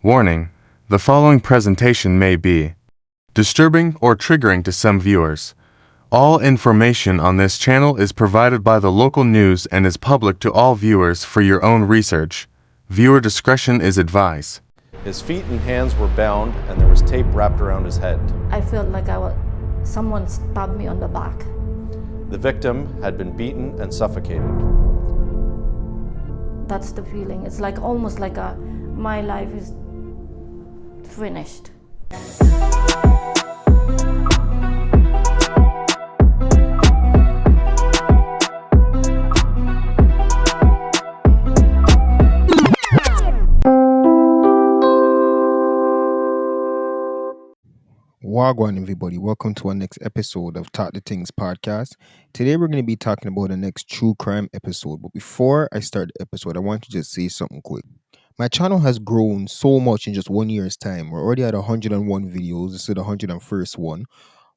Warning: the following presentation may be disturbing or triggering to some viewers. All information on this channel is provided by the local news and is public to all viewers for your own research. Viewer discretion is advised. His feet and hands were bound and there was tape wrapped around his head. I felt like someone stabbed me on the back. The victim had been beaten and suffocated. That's the feeling. It's like almost like my life is finished. Wagwan, everybody. Welcome to our next episode of Talk the Things podcast. Today, we're going to be talking about the next true crime episode. But before I start the episode, I want to just say something quick. My channel has grown so much in just 1 year's time. We're already at 101 videos. This is the 101st one.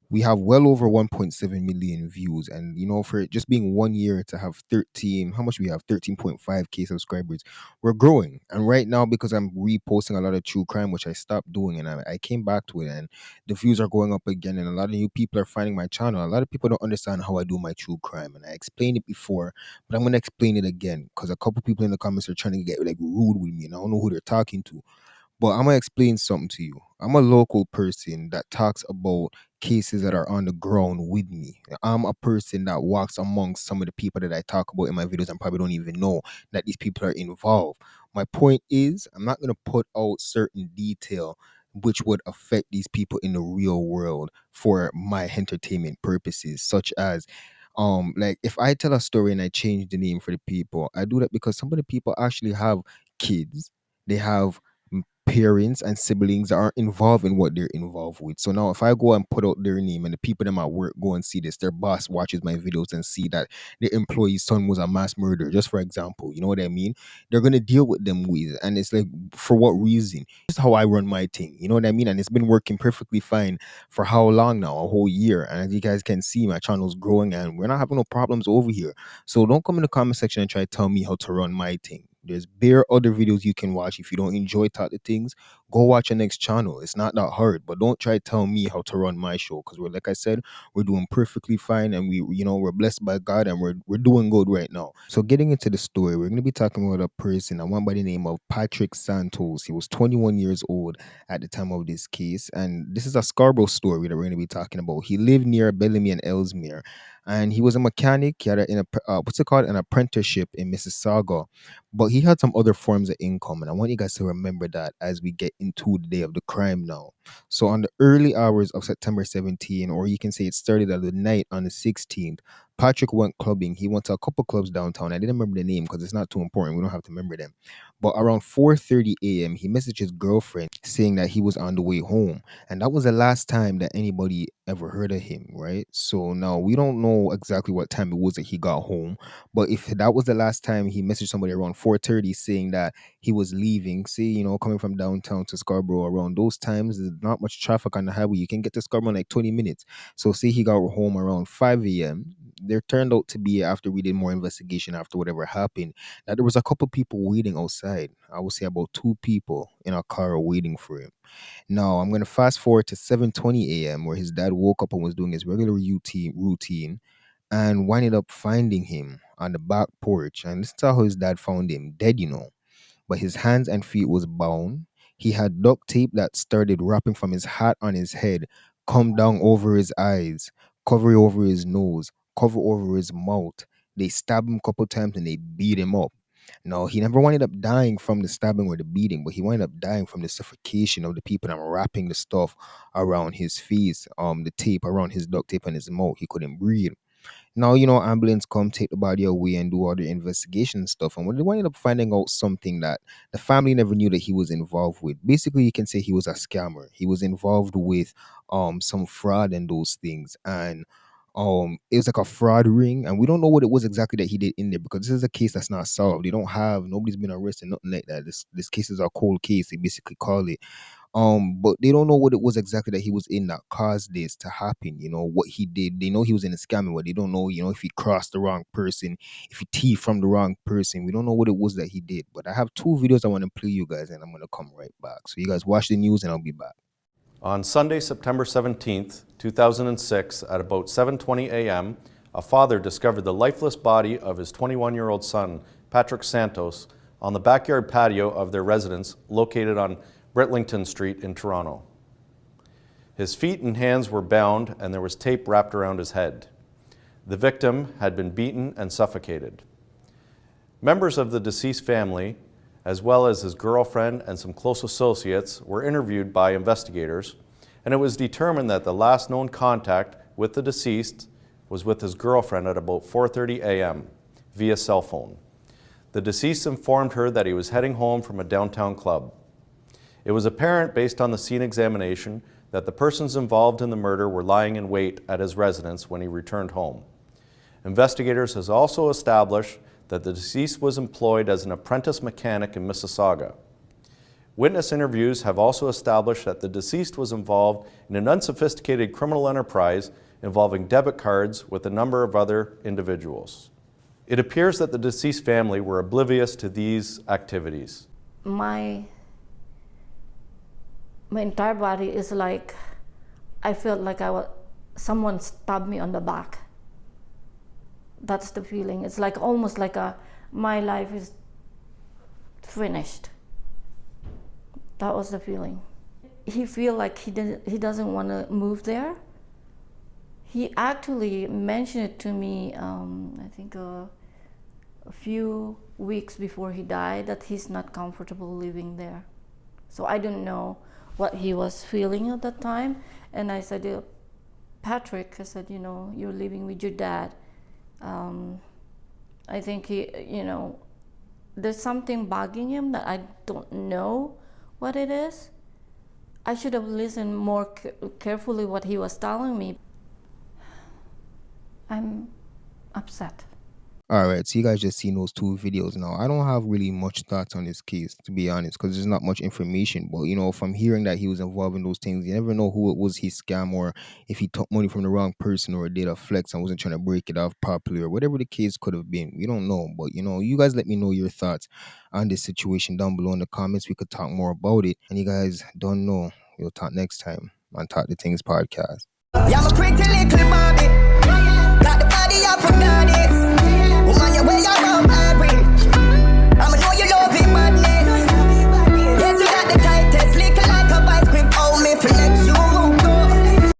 We have well over 1.7 million views, and for it just being 1 year to have 13.5k subscribers, we're growing. And right now, because I'm reposting a lot of true crime, which I stopped doing, and I came back to it, and the views are going up again, and a lot of new people are finding my channel. A lot of people don't understand how I do my true crime, and I explained it before, but I'm going to explain it again because a couple people in the comments are trying to get like rude with me, and I don't know who they're talking to. But I'm going to explain something to you. I'm a local person that talks about cases that are on the ground with me. I'm a person that walks amongst some of the people that I talk about in my videos and probably don't even know that these people are involved. My point is, I'm not going to put out certain detail which would affect these people in the real world for my entertainment purposes, such as like if I tell a story and I change the name for the people, I do that because some of the people actually have kids. They have parents and siblings that are involved in what they're involved with. So now if I go and put out their name and the people them at work go and see this, their boss watches my videos and see that the employee's son was a mass murderer, just for example, you know what I mean? They're gonna deal with them with. And it's like, for what reason? This is how I run my thing, you know what I mean? And it's been working perfectly fine for how long now? A whole year. And as you guys can see, my channel's growing and we're not having no problems over here. So don't come in the comment section and try to tell me how to run my thing. There's bare other videos you can watch. If you don't enjoy Talk the Things, go watch the next channel. It's not that hard, but don't try to tell me how to run my show because like I said, we're doing perfectly fine and we're blessed by God and we're doing good right now. So getting into the story, we're going to be talking about a person, a one by the name of Patrick Santos. He was 21 years old at the time of this case, and this is a Scarborough story that we're going to be talking about. He lived near Bellamy and Ellesmere, and he was a mechanic. He had an apprenticeship in Mississauga, but he had some other forms of income, and I want you guys to remember that as we get into the day of the crime now. So on the early hours of September 17, or you can say it started at the night on the 16th, Patrick went clubbing. He went to a couple clubs downtown. I didn't remember the name because it's not too important. We don't have to remember them. But around 4:30 a.m., he messaged his girlfriend saying that he was on the way home. And that was the last time that anybody ever heard of him, right? So now we don't know exactly what time it was that he got home. But if that was the last time he messaged somebody around 4:30 saying that he was leaving, say, coming from downtown to Scarborough around those times, there's not much traffic on the highway. You can get to Scarborough in like 20 minutes. So say he got home around 5 a.m. There turned out to be, after we did more investigation, after whatever happened, that there was a couple people waiting outside. I would say about 2 people in a car waiting for him. Now, I'm going to fast forward to 7:20 a.m. where his dad woke up and was doing his regular routine and winded up finding him on the back porch. And listen to how his dad found him dead, but his hands and feet was bound. He had duct tape that started wrapping from his hat on his head, come down over his eyes, cover over his nose, cover over his mouth. They stabbed him a couple times and they beat him up. No, he never wound up dying from the stabbing or the beating, but he wound up dying from the suffocation of the people that were wrapping the stuff around his face, the tape around his duct tape and his mouth. He couldn't breathe. Now, ambulance come take the body away and do all the investigation and stuff. And when they ended up finding out something that the family never knew that he was involved with. Basically, you can say he was a scammer. He was involved with some fraud and those things. And it was like a fraud ring, and we don't know what it was exactly that he did in there because this is a case that's not solved. Nobody's been arrested, nothing like that. This case is a cold case, they basically call it. But they don't know what it was exactly that he was in that caused this to happen. You know what he did. They know he was in a scamming, but they don't know, if he crossed the wrong person, if he thieved from the wrong person. We don't know what it was that he did. But I have two videos I want to play you guys, and I'm gonna come right back. So you guys watch the news, and I'll be back. On Sunday, September 17th, 2006, at about 7:20 a.m., a father discovered the lifeless body of his 21-year-old son, Patrick Santos, on the backyard patio of their residence located on Britlington Street in Toronto. His feet and hands were bound and there was tape wrapped around his head. The victim had been beaten and suffocated. Members of the deceased family, as well as his girlfriend and some close associates, were interviewed by investigators, and it was determined that the last known contact with the deceased was with his girlfriend at about 4:30 a.m. via cell phone. The deceased informed her that he was heading home from a downtown club. It was apparent, based on the scene examination, that the persons involved in the murder were lying in wait at his residence when he returned home. Investigators has also established that the deceased was employed as an apprentice mechanic in Mississauga. Witness interviews have also established that the deceased was involved in an unsophisticated criminal enterprise involving debit cards with a number of other individuals. It appears that the deceased family were oblivious to these activities. My entire body is like, I felt like someone stabbed me on the back. That's the feeling. It's like almost like my life is finished. That was the feeling. He feel like he doesn't want to move there. He actually mentioned it to me, I think a few weeks before he died, that he's not comfortable living there. So I didn't know what he was feeling at that time. And I said, Patrick, I said, you're living with your dad. I think there's something bugging him that I don't know what it is. I should have listened more carefully what he was telling me. I'm upset. All right, so you guys just seen those two videos now. I don't have really much thoughts on this case, to be honest, because there's not much information. But, from hearing that he was involved in those things, you never know who it was he scammed, or if he took money from the wrong person, or did a flex and wasn't trying to break it off properly, or whatever the case could have been. We don't know. But, you guys let me know your thoughts on this situation down below in the comments. We could talk more about it. And you guys don't know. We'll talk next time on Talk the Things podcast. Yeah, I'm a pretty little Barbie.